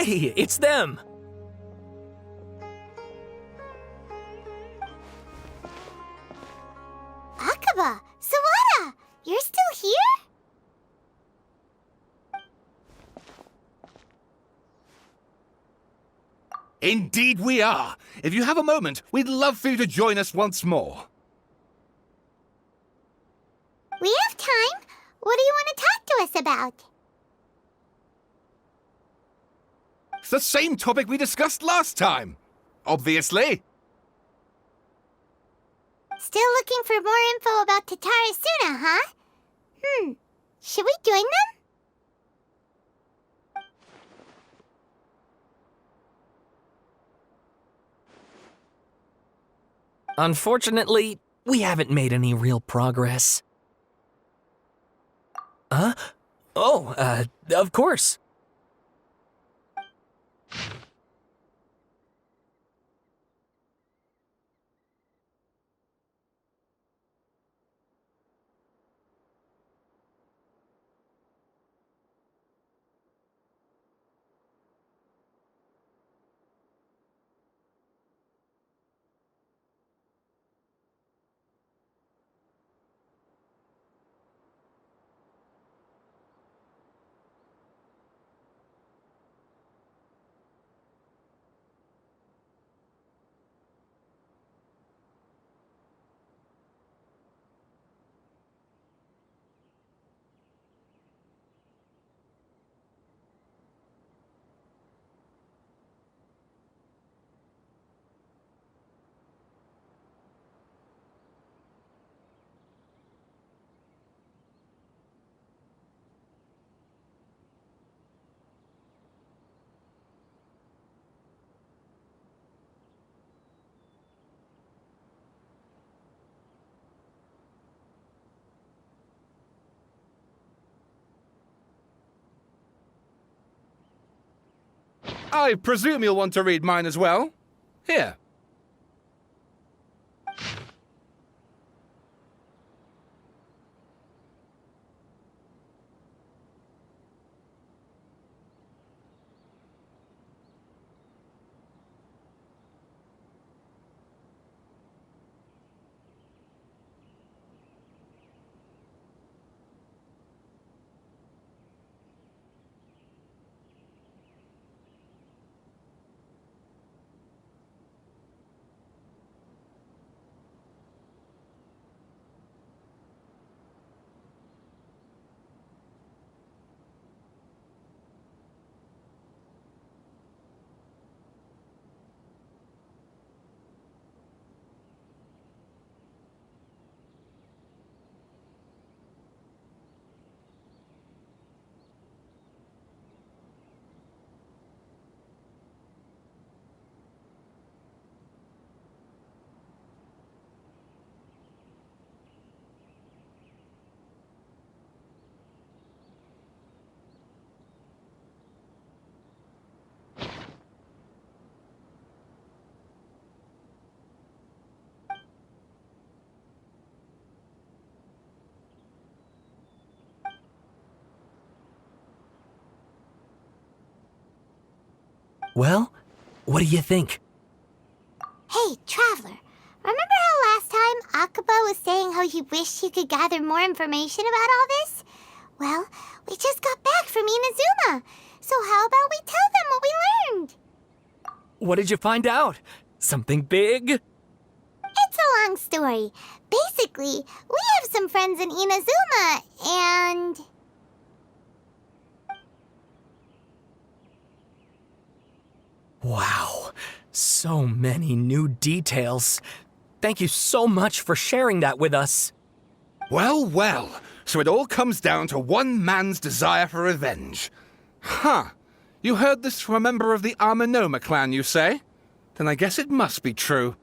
Hey, it's them! Akaba, Sawada, you're still here? Indeed we are. If you have a moment, we'd love for you to join us once more. We have time. What do you want to talk to us about? It's the same topic we discussed last time. Obviously. Still looking for more info about Tatarasuna, huh? Should we join them? Unfortunately, we haven't made any real progress. Huh? Oh, of course. I presume you'll want to read mine as well. Here. Well, what do you think? Hey, Traveler, remember how last time Akaba was saying how he wished he could gather more information about all this? Well, we just got back from Inazuma, so how about we tell them what we learned? What did you find out? Something big? It's a long story. Basically, we have some friends in Inazuma, and... Wow, so many new details. Thank you so much for sharing that with us. Well, well. So it all comes down to one man's desire for revenge. Huh. You heard this from a member of the Amanoma clan, you say? Then I guess it must be true.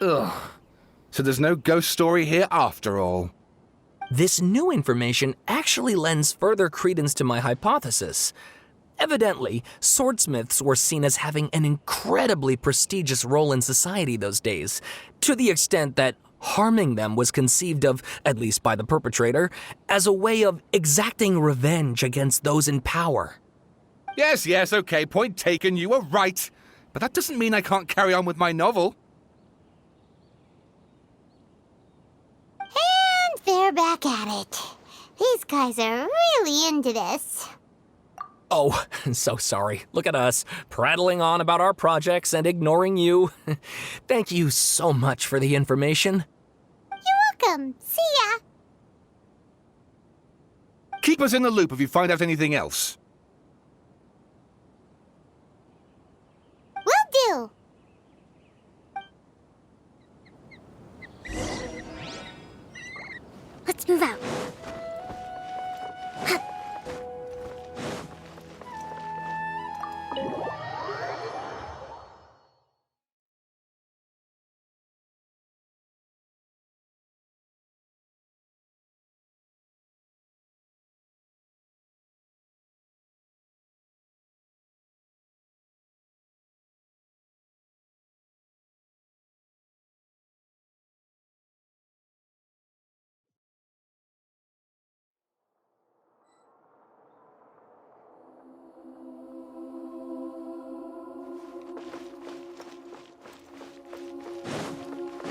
Ugh. So there's no ghost story here after all. This new information actually lends further credence to my hypothesis. Evidently, swordsmiths were seen as having an incredibly prestigious role in society those days, to the extent that harming them was conceived of, at least by the perpetrator, as a way of exacting revenge against those in power. Yes, okay, point taken, you were right. But that doesn't mean I can't carry on with my novel. And they're back at it. These guys are really into this. Oh, so sorry. Look at us, prattling on about our projects and ignoring you. Thank you so much for the information. You're welcome. See ya. Keep us in the loop if you find out anything else. Will do. Let's move out.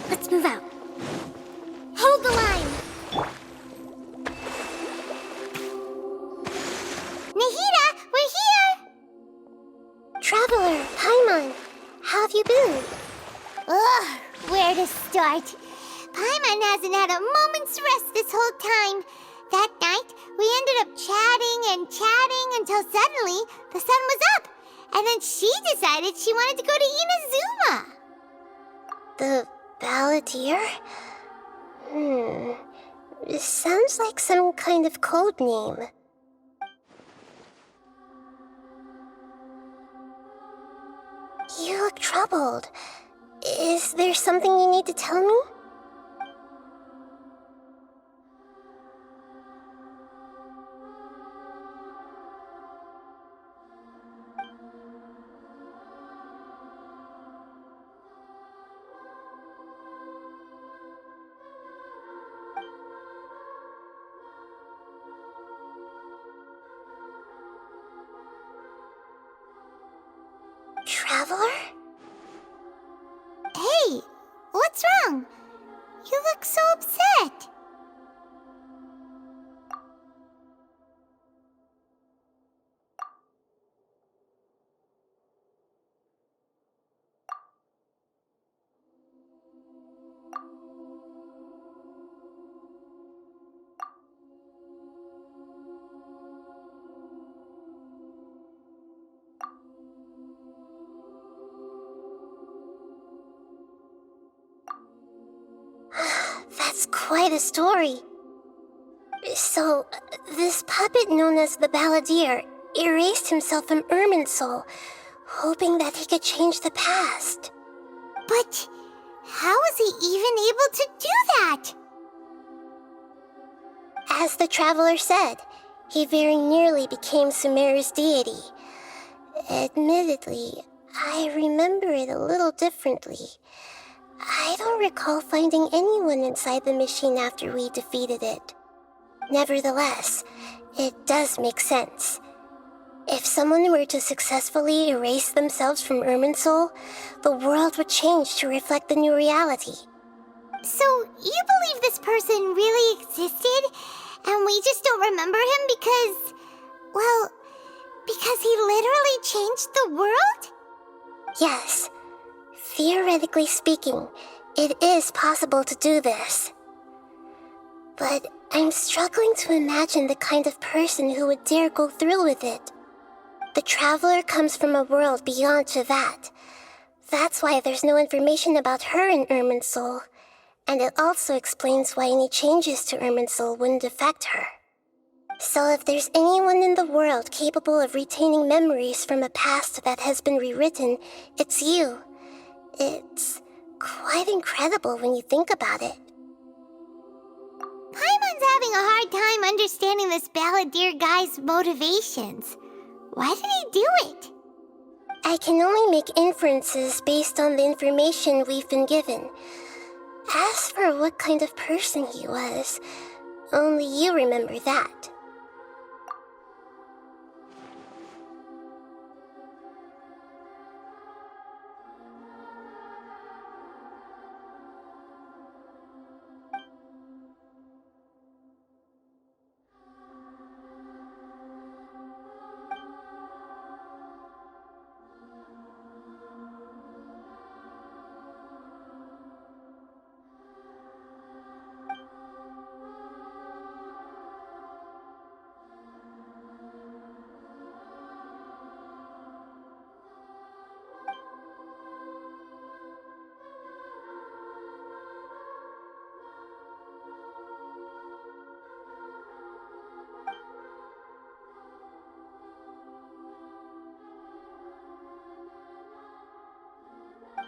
Let's move out. Hold the line! Nahida, we're here! Traveler, Paimon, how have you been? Ugh, where to start? Paimon hasn't had a moment's rest this whole time. That night, we ended up chatting and chatting until suddenly the sun was up. And then she decided she wanted to go to Inazuma. The Balladeer? It sounds like some kind of code name. You look troubled. Is there something you need to tell me? Traveler? Hey, what's wrong? You look so upset. That's quite a story. So, this puppet known as the Balladeer erased himself from Irminsul, hoping that he could change the past. But how was he even able to do that? As the Traveler said, he very nearly became Sumeru's deity. Admittedly, I remember it a little differently. I don't recall finding anyone inside the machine after we defeated it. Nevertheless, it does make sense. If someone were to successfully erase themselves from Irminsul, the world would change to reflect the new reality. So, you believe this person really existed, and we just don't remember him because... well, because he literally changed the world? Yes. Theoretically speaking, it is possible to do this. But I'm struggling to imagine the kind of person who would dare go through with it. The Traveler comes from a world beyond to that. That's why there's no information about her in Irminsul, and it also explains why any changes to Irminsul wouldn't affect her. So if there's anyone in the world capable of retaining memories from a past that has been rewritten, it's you. It's quite incredible when you think about it. Paimon's having a hard time understanding this Balladeer guy's motivations. Why did he do it? I can only make inferences based on the information we've been given. As for what kind of person he was, only you remember that.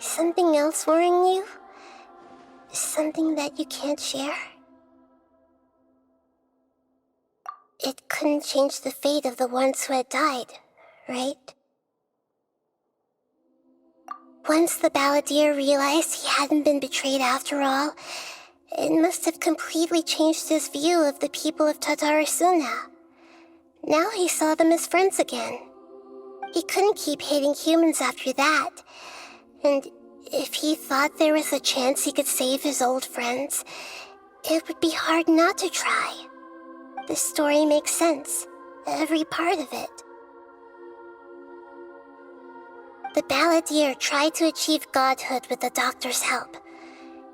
Something else worrying you? Something that you can't share? It couldn't change the fate of the ones who had died, right? Once the Balladeer realized he hadn't been betrayed after all, it must have completely changed his view of the people of Tatarasuna. Now he saw them as friends again. He couldn't keep hating humans after that, and if he thought there was a chance he could save his old friends, it would be hard not to try. The story makes sense, every part of it. The Balladeer tried to achieve godhood with the doctor's help.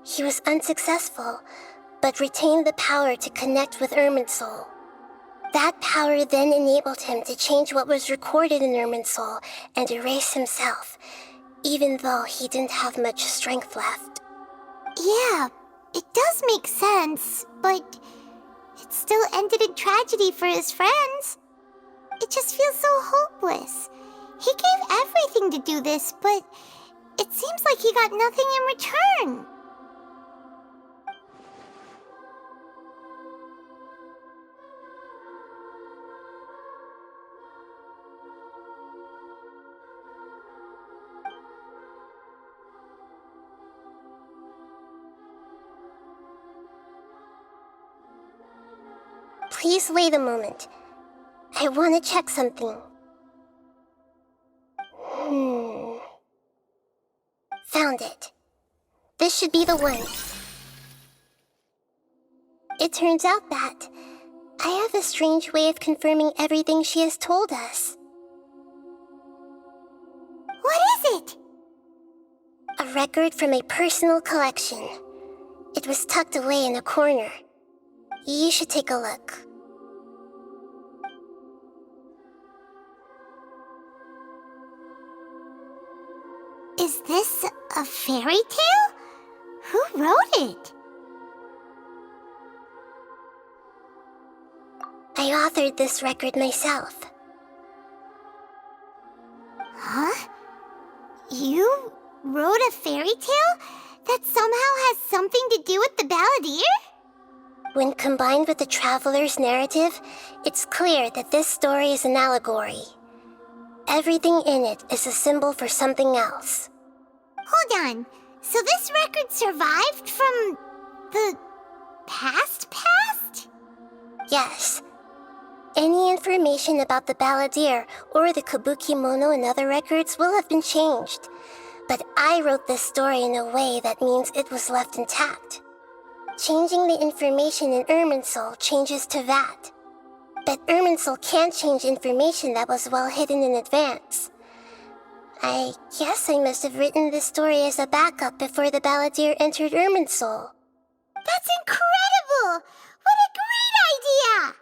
He was unsuccessful, but retained the power to connect with Irminsul. That power then enabled him to change what was recorded in Irminsul and erase himself, even though he didn't have much strength left. Yeah, it does make sense, but it still ended in tragedy for his friends. It just feels so hopeless. He gave everything to do this, but it seems like he got nothing in return. Please wait a moment. I want to check something. Found it. This should be the one. It turns out that I have a strange way of confirming everything she has told us. What is it? A record from a personal collection. It was tucked away in a corner. You should take a look. Is this a fairy tale? Who wrote it? I authored this record myself. Huh? You wrote a fairy tale that somehow has something to do with the Balladeer? When combined with the Traveler's narrative, it's clear that this story is an allegory. Everything in it is a symbol for something else. Hold on. So this record survived from the past? Yes. Any information about the Balladeer or the Kabukimono and other records will have been changed. But I wrote this story in a way that means it was left intact. Changing the information in Irminsul changes to that. But Irminsul can't change information that was well hidden in advance. I guess I must have written this story as a backup before the Balladeer entered Irminsul. That's incredible! What a great idea!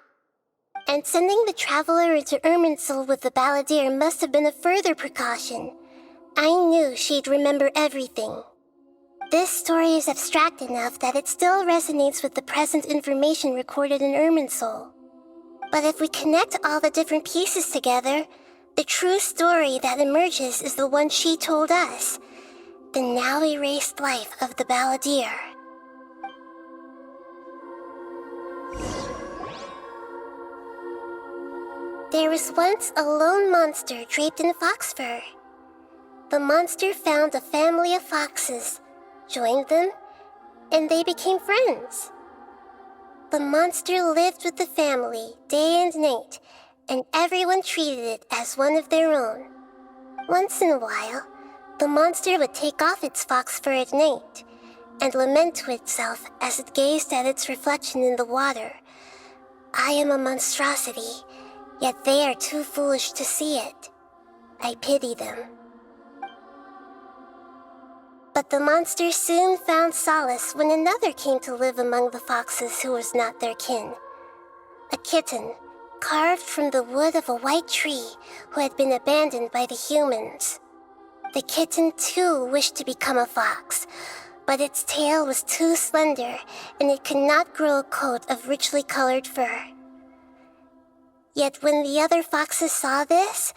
And sending the Traveler into Irminsul with the Balladeer must have been a further precaution. I knew she'd remember everything. This story is abstract enough that it still resonates with the present information recorded in Irminsul. But if we connect all the different pieces together, the true story that emerges is the one she told us, the now erased life of the Balladeer. There was once a lone monster draped in fox fur. The monster found a family of foxes, joined them, and they became friends. The monster lived with the family day and night, and everyone treated it as one of their own. Once in a while, the monster would take off its fox fur at night and lament to itself as it gazed at its reflection in the water. I am a monstrosity, yet they are too foolish to see it. I pity them. But the monster soon found solace when another came to live among the foxes who was not their kin. A kitten, carved from the wood of a white tree who had been abandoned by the humans. The kitten too wished to become a fox, but its tail was too slender and it could not grow a coat of richly colored fur. Yet when the other foxes saw this,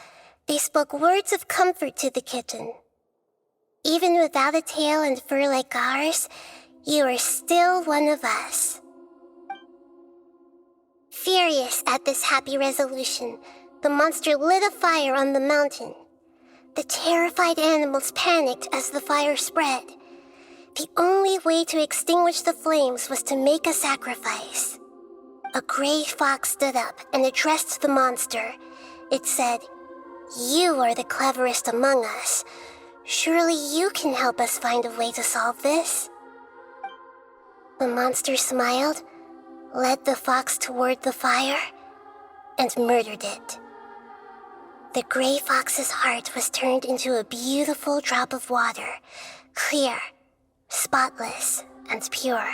they spoke words of comfort to the kitten. Even without a tail and fur like ours, you are still one of us. Furious at this happy resolution, the monster lit a fire on the mountain. The terrified animals panicked as the fire spread. The only way to extinguish the flames was to make a sacrifice. A gray fox stood up and addressed the monster. It said, "You are the cleverest among us. Surely you can help us find a way to solve this." The monster smiled, led the fox toward the fire, and murdered it. The gray fox's heart was turned into a beautiful drop of water, clear, spotless, and pure.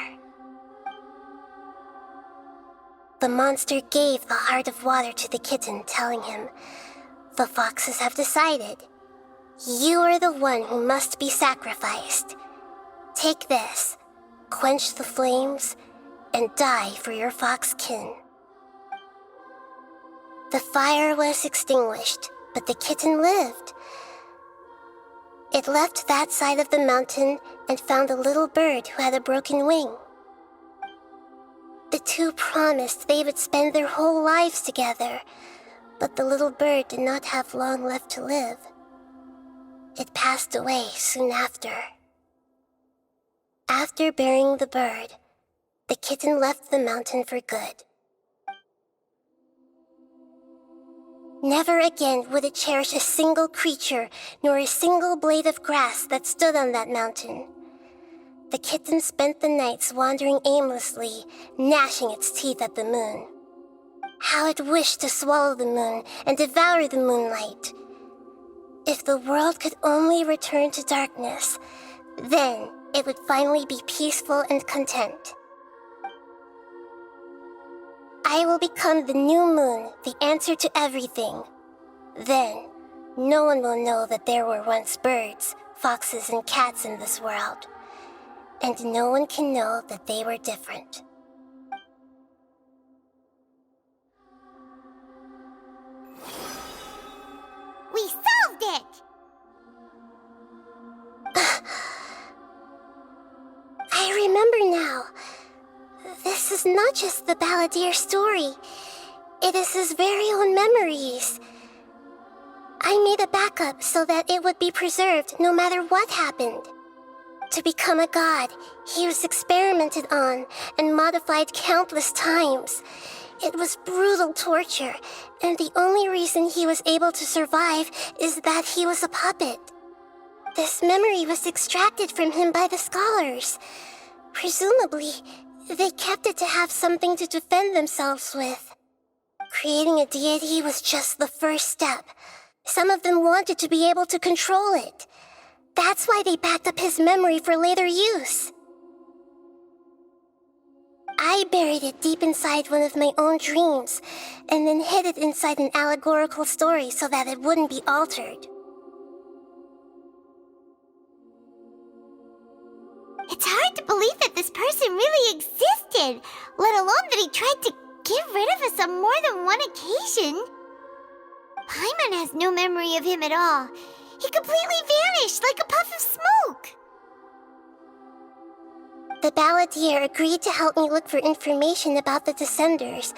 The monster gave the heart of water to the kitten, telling him, "The foxes have decided. You are the one who must be sacrificed. Take this, quench the flames, and die for your fox kin." The fire was extinguished, but the kitten lived. It left that side of the mountain and found a little bird who had a broken wing. The two promised they would spend their whole lives together, but the little bird did not have long left to live. It passed away soon after. After burying the bird, the kitten left the mountain for good. Never again would it cherish a single creature nor a single blade of grass that stood on that mountain. The kitten spent the nights wandering aimlessly, gnashing its teeth at the moon. How it wished to swallow the moon and devour the moonlight. If the world could only return to darkness, then it would finally be peaceful and content. I will become the new moon, the answer to everything. Then, no one will know that there were once birds, foxes, and cats in this world. And no one can know that they were different. We solved it! I remember now. This is not just the Balladeer story. It is his very own memories. I made a backup so that it would be preserved no matter what happened. To become a god, he was experimented on and modified countless times. It was brutal torture, and the only reason he was able to survive is that he was a puppet. This memory was extracted from him by the scholars. Presumably, they kept it to have something to defend themselves with. Creating a deity was just the first step. Some of them wanted to be able to control it. That's why they backed up his memory for later use. I buried it deep inside one of my own dreams, and then hid it inside an allegorical story so that it wouldn't be altered. It's hard to believe that this person really existed, let alone that he tried to get rid of us on more than one occasion. Paimon has no memory of him at all. He completely vanished like a puff of smoke. The Balladeer agreed to help me look for information about the Descenders,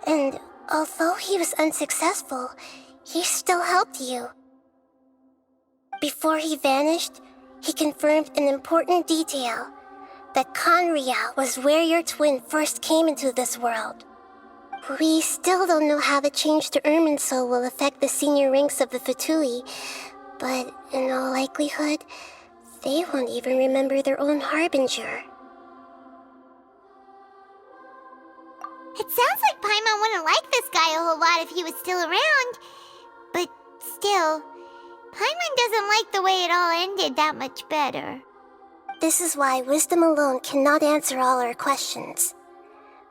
and although he was unsuccessful, he still helped you. Before he vanished, he confirmed an important detail, that Conria was where your twin first came into this world. We still don't know how the change to Irminsul will affect the senior ranks of the Fatui, but in all likelihood, they won't even remember their own Harbinger. It sounds like Paimon wouldn't like this guy a whole lot if he was still around. But still, Paimon doesn't like the way it all ended that much better. This is why wisdom alone cannot answer all our questions.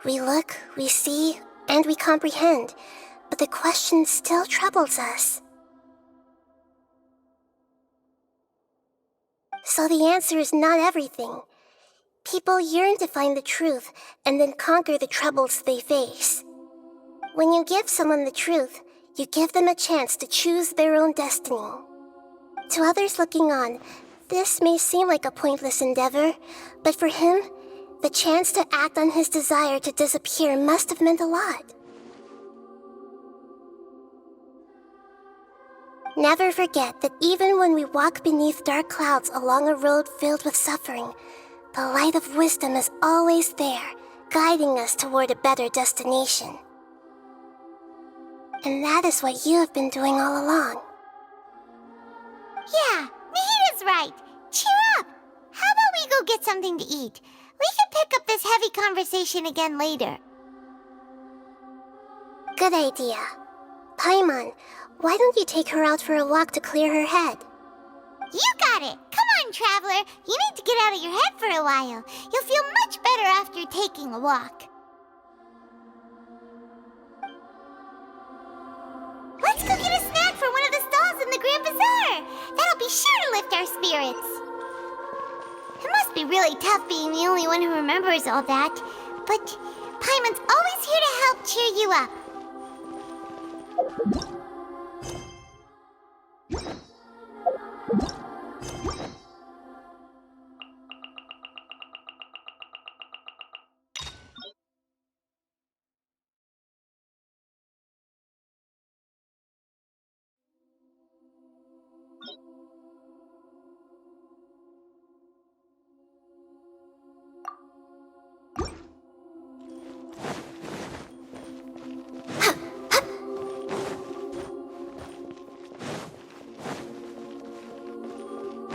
We look, we see, and we comprehend, but the question still troubles us. So the answer is not everything. People yearn to find the truth and then conquer the troubles they face. When you give someone the truth, you give them a chance to choose their own destiny. To others looking on, This may seem like a pointless endeavor, but for him, the chance to act on his desire to disappear must have meant a lot. Never forget that even when we walk beneath dark clouds along a road filled with suffering, the light of wisdom is always there, guiding us toward a better destination. And that is what you have been doing all along. Yeah, Nahida's right. Cheer up. How about we go get something to eat? We can pick up this heavy conversation again later. Good idea. Paimon, why don't you take her out for a walk to clear her head? You got it. Come on, Traveler. You need to get out of your head for a while. You'll feel much better after taking a walk. Let's go get a snack from one of the stalls in the Grand Bazaar. That'll be sure to lift our spirits. It must be really tough being the only one who remembers all that. But Paimon's always here to help cheer you up.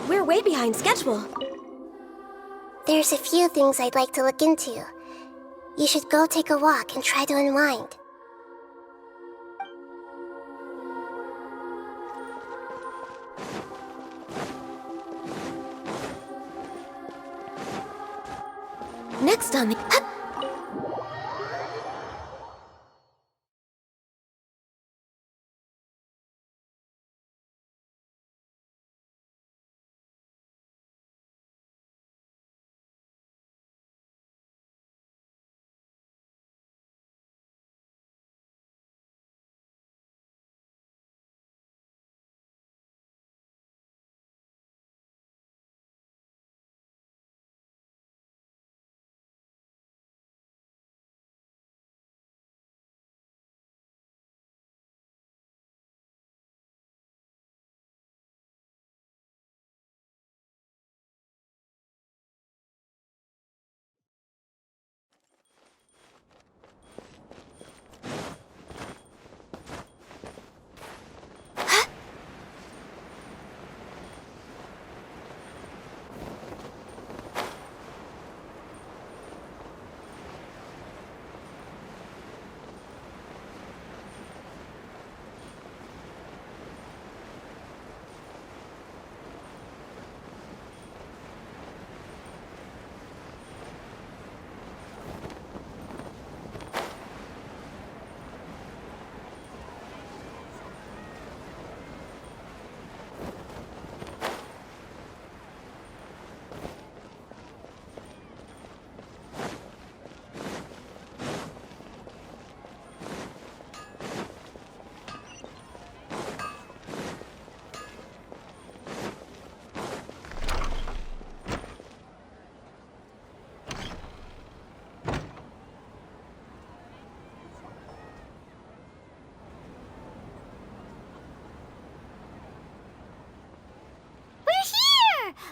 We're way behind schedule. There's a few things I'd like to look into. You should go take a walk and try to unwind. Next on the...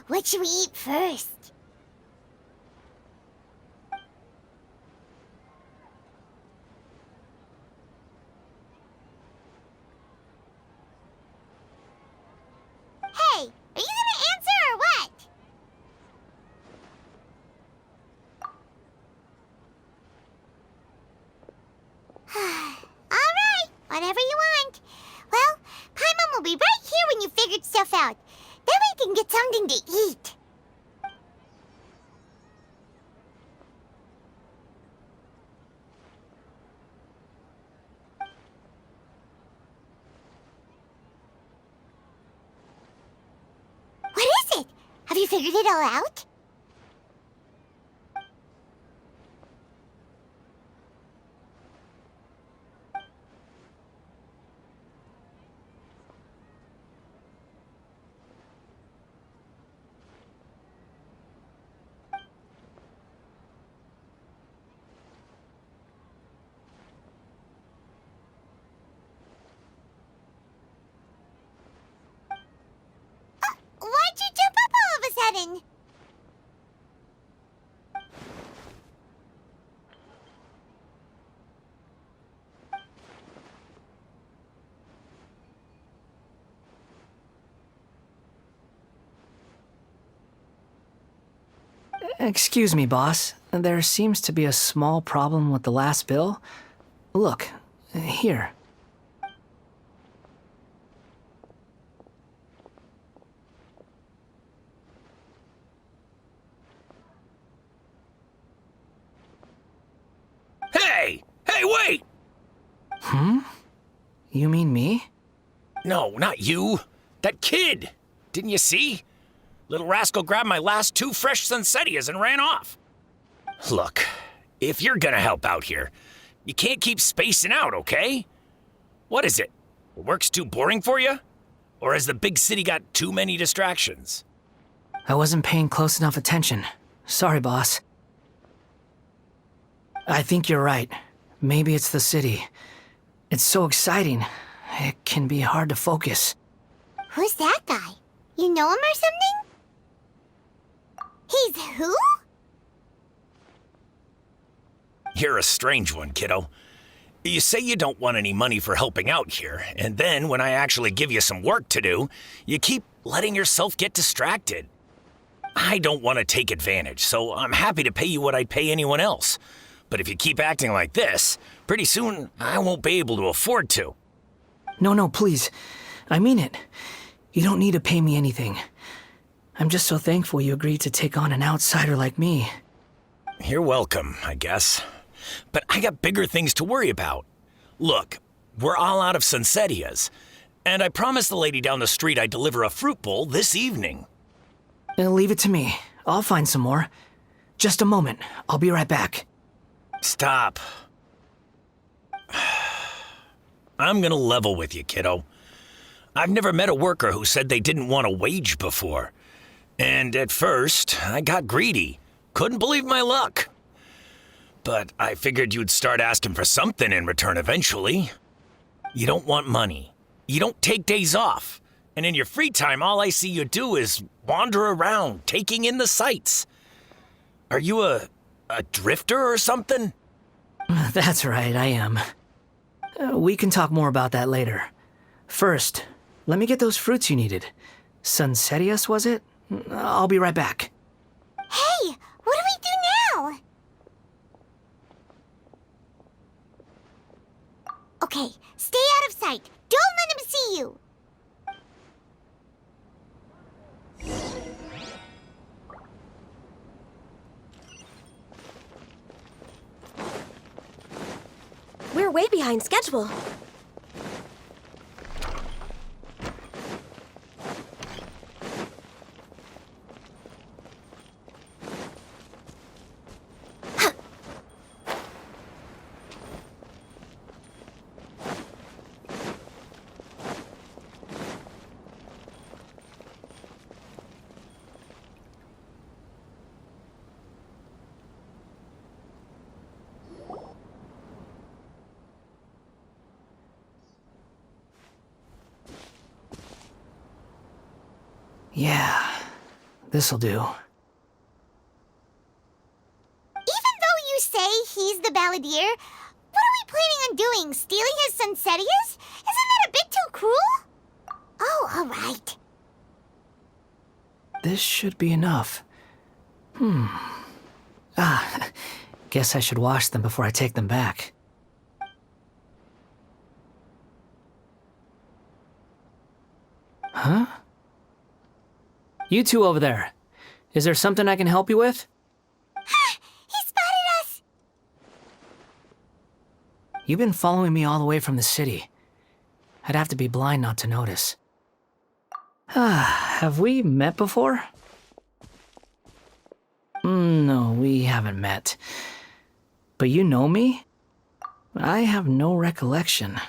What should we eat first? Hey, are you gonna answer or what? All right, whatever you want. Well, Paimon will be right here when you figured stuff out. Then we can get something to eat. What is it? Have you figured it all out? Excuse me, boss. There seems to be a small problem with the last bill. Look, here. Hey! Hey, wait! You mean me? No, not you. That kid! Didn't you see? Little rascal grabbed my last 2 fresh Sunsetias and ran off. Look, if you're gonna help out here, you can't keep spacing out, okay? What is it? Work's too boring for you? Or has the big city got too many distractions? I wasn't paying close enough attention. Sorry, boss. I think you're right. Maybe it's the city. It's so exciting. It can be hard to focus. Who's that guy? You know him or something? He's who? You're a strange one, kiddo. You say you don't want any money for helping out here, and then when I actually give you some work to do, you keep letting yourself get distracted. I don't want to take advantage, so I'm happy to pay you what I'd pay anyone else. But if you keep acting like this, pretty soon I won't be able to afford to. No, please. I mean it. You don't need to pay me anything. I'm just so thankful you agreed to take on an outsider like me. You're welcome, I guess. But I got bigger things to worry about. Look, we're all out of Sunsetias, and I promised the lady down the street I'd deliver a fruit bowl this evening. Leave it to me. I'll find some more. Just a moment. I'll be right back. Stop. I'm gonna level with you, kiddo. I've never met a worker who said they didn't want a wage before. And at first, I got greedy. Couldn't believe my luck. But I figured you'd start asking for something in return eventually. You don't want money. You don't take days off. And in your free time, all I see you do is wander around, taking in the sights. Are you a drifter or something? That's right, I am. We can talk more about that later. First, let me get those fruits you needed. Sunsetias, was it? I'll be right back. Hey, what do we do now? Okay, stay out of sight. Don't let him see you. We're way behind schedule. Yeah, this'll do. Even though you say he's the Balladeer, what are we planning on doing? Stealing his Sunsetias? Isn't that a bit too cruel? Oh, all right. This should be enough. Guess I should wash them before I take them back. Huh? You two over there. Is there something I can help you with? He spotted us! You've been following me all the way from the city. I'd have to be blind not to notice. Have we met before? No, we haven't met. But you know me? I have no recollection.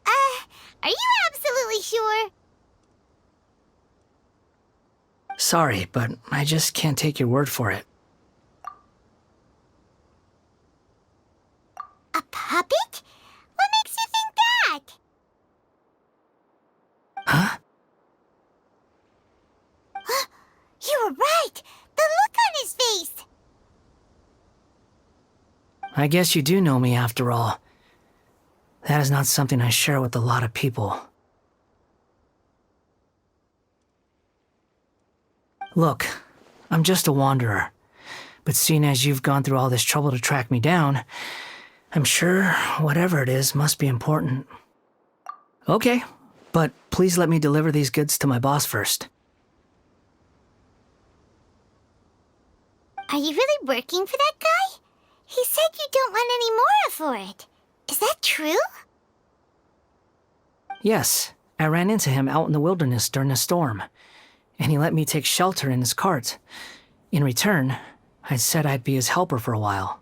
Are you absolutely sure? Sorry, but I just can't take your word for it. A puppet? What makes you think that? Huh? You were right! The look on his face! I guess you do know me after all. That is not something I share with a lot of people. Look, I'm just a wanderer. But seeing as you've gone through all this trouble to track me down, I'm sure whatever it is must be important. Okay, but please let me deliver these goods to my boss first. Are you really working for that guy? He said you don't want any more for it. Is that true? Yes, I ran into him out in the wilderness during a storm, and he let me take shelter in his cart. In return, I said I'd be his helper for a while.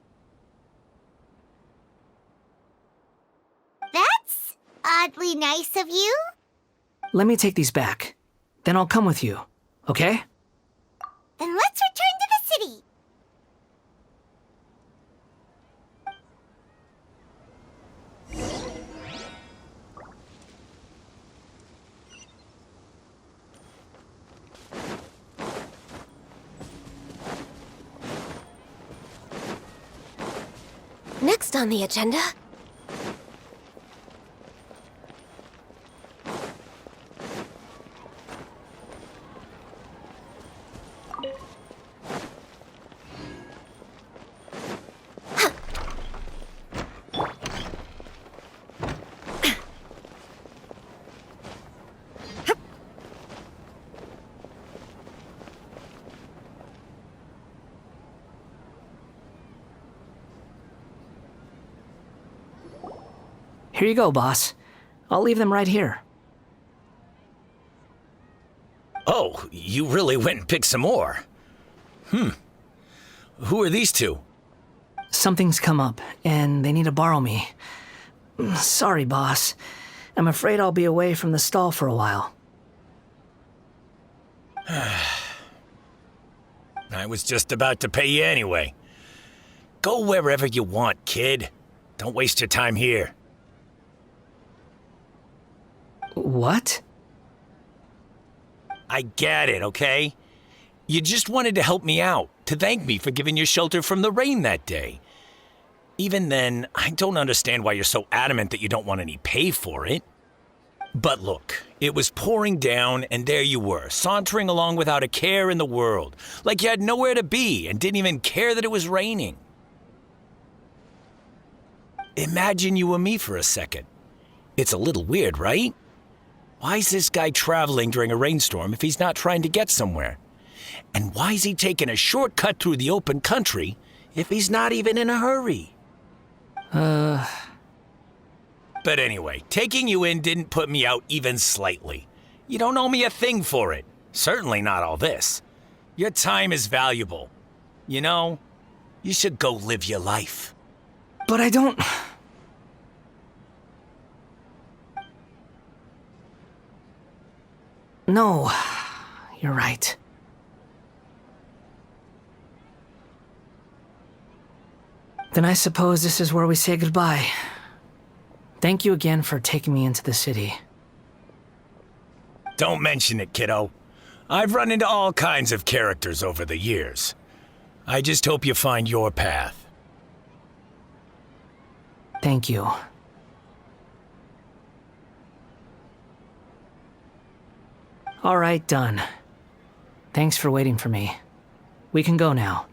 That's oddly nice of you. Let me take these back. Then I'll come with you, okay? Then let's return to the city. Next on the agenda... Here you go, boss. I'll leave them right here. Oh, you really went and picked some more. Who are these two? Something's come up, and they need to borrow me. Sorry, boss. I'm afraid I'll be away from the stall for a while. I was just about to pay you anyway. Go wherever you want, kid. Don't waste your time here. What? I get it, okay? You just wanted to help me out, to thank me for giving you shelter from the rain that day. Even then, I don't understand why you're so adamant that you don't want any pay for it. But look, it was pouring down, and there you were, sauntering along without a care in the world, like you had nowhere to be and didn't even care that it was raining. Imagine you were me for a second. It's a little weird, right? Why is this guy traveling during a rainstorm if he's not trying to get somewhere? And why is he taking a shortcut through the open country if he's not even in a hurry? But anyway, taking you in didn't put me out even slightly. You don't owe me a thing for it. Certainly not all this. Your time is valuable. You know, you should go live your life. But I don't... No, you're right. Then I suppose this is where we say goodbye. Thank you again for taking me into the city. Don't mention it, kiddo. I've run into all kinds of characters over the years. I just hope you find your path. Thank you. All right, done. Thanks for waiting for me. We can go now.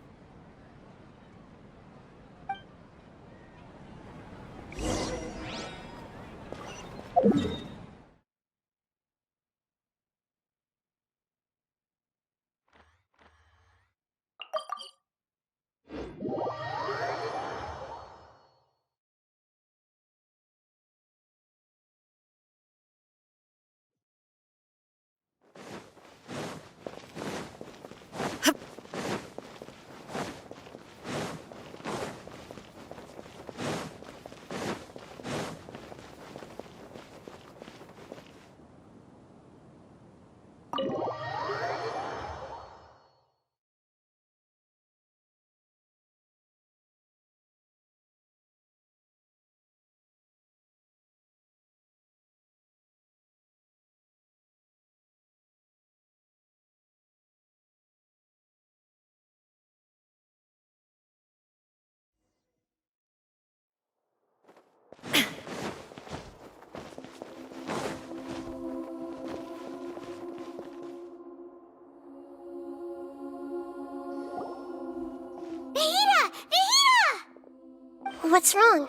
What's wrong?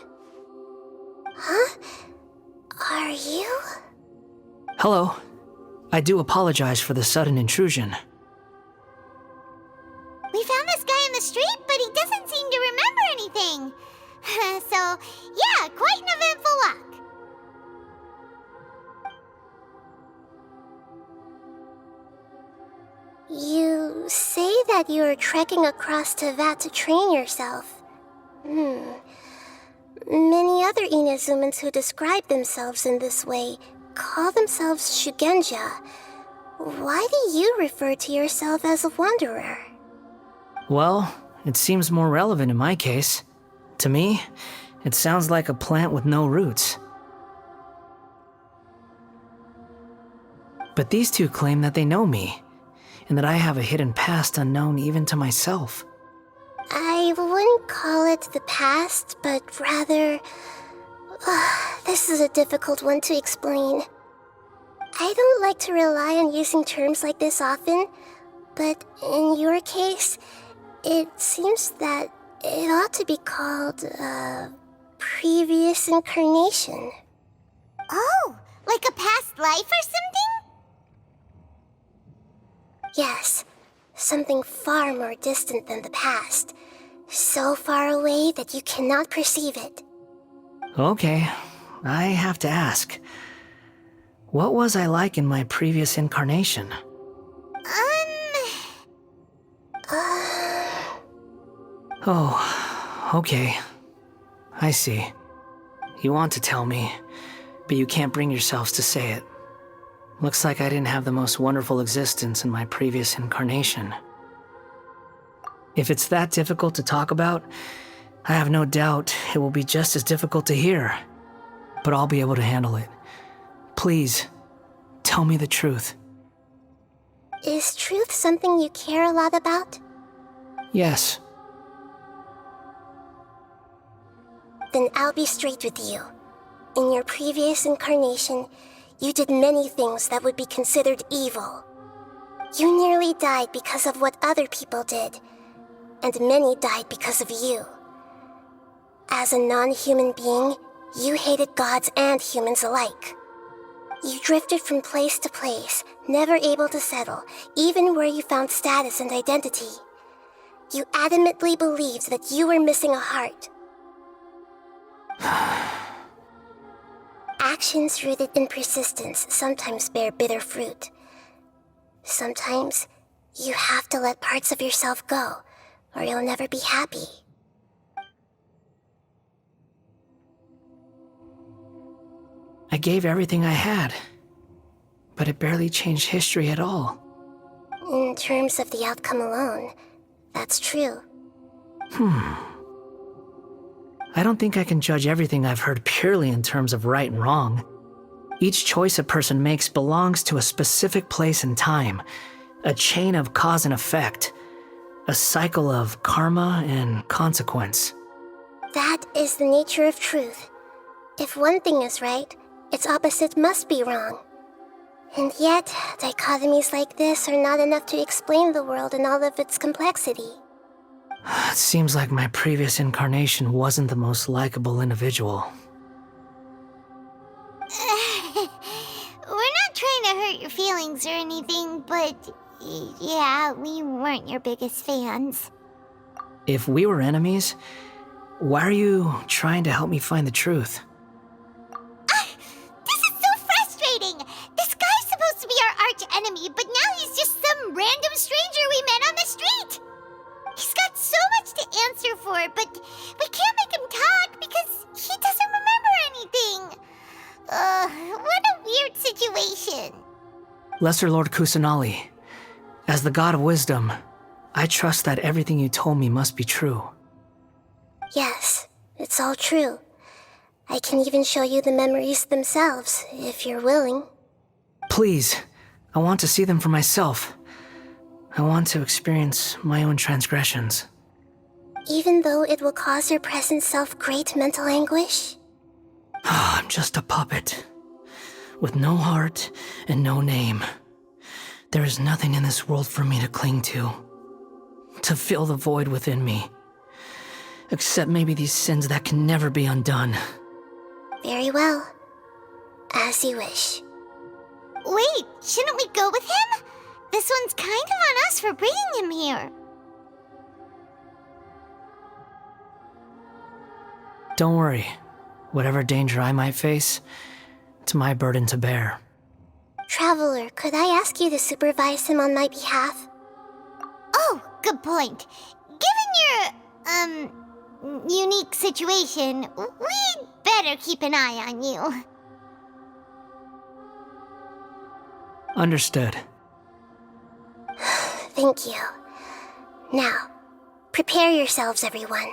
Huh? Are you? Hello. I do apologize for the sudden intrusion. We found this guy in the street, but he doesn't seem to remember anything. So, yeah, quite an eventful walk. You say that you're trekking across Teyvat to train yourself. Many other Inazumans who describe themselves in this way call themselves Shugenja. Why do you refer to yourself as a wanderer? Well, it seems more relevant in my case. To me, it sounds like a plant with no roots. But these two claim that they know me, and that I have a hidden past unknown even to myself. I wouldn't call it the past, but rather... this is a difficult one to explain. I don't like to rely on using terms like this often, but in your case, it seems that it ought to be called previous incarnation. Oh, like a past life or something? Yes, something far more distant than the past. So far away that you cannot perceive it. Okay, I have to ask. What was I like in my previous incarnation? Oh, okay. I see. You want to tell me, but you can't bring yourselves to say it. Looks like I didn't have the most wonderful existence in my previous incarnation. If it's that difficult to talk about, I have no doubt it will be just as difficult to hear. But I'll be able to handle it. Please, tell me the truth. Is truth something you care a lot about? Yes. Then I'll be straight with you. In your previous incarnation, you did many things that would be considered evil. You nearly died because of what other people did, and many died because of you. As a non-human being, you hated gods and humans alike. You drifted from place to place, never able to settle, even where you found status and identity. You adamantly believed that you were missing a heart. Actions rooted in persistence sometimes bear bitter fruit. Sometimes, you have to let parts of yourself go, or you'll never be happy. I gave everything I had, but it barely changed history at all. In terms of the outcome alone, that's true. I don't think I can judge everything I've heard purely in terms of right and wrong. Each choice a person makes belongs to a specific place and time, a chain of cause and effect, a cycle of karma and consequence. That is the nature of truth. If one thing is right, its opposite must be wrong. And yet, dichotomies like this are not enough to explain the world in all of its complexity. It seems like my previous incarnation wasn't the most likable individual. We're not trying to hurt your feelings or anything, but yeah, we weren't your biggest fans. If we were enemies, why are you trying to help me find the truth? This is so frustrating! This guy's supposed to be our arch enemy, but now he's just some random stranger we met on the street! He's got so much to answer for, but we can't make him talk because he doesn't remember anything. What a weird situation. Lesser Lord Kusanali, as the god of wisdom, I trust that everything you told me must be true. Yes, it's all true. I can even show you the memories themselves, if you're willing. Please, I want to see them for myself. I want to experience my own transgressions. Even though it will cause your present self great mental anguish? I'm just a puppet, with no heart and no name. There is nothing in this world for me to cling to fill the void within me. Except maybe these sins that can never be undone. Very well. As you wish. Wait, shouldn't we go with him? This one's kind of on us for bringing him here. Don't worry. Whatever danger I might face, it's my burden to bear. Traveler, could I ask you to supervise him on my behalf? Oh, good point. Given your, unique situation, we'd better keep an eye on you. Understood. Thank you. Now, prepare yourselves, everyone.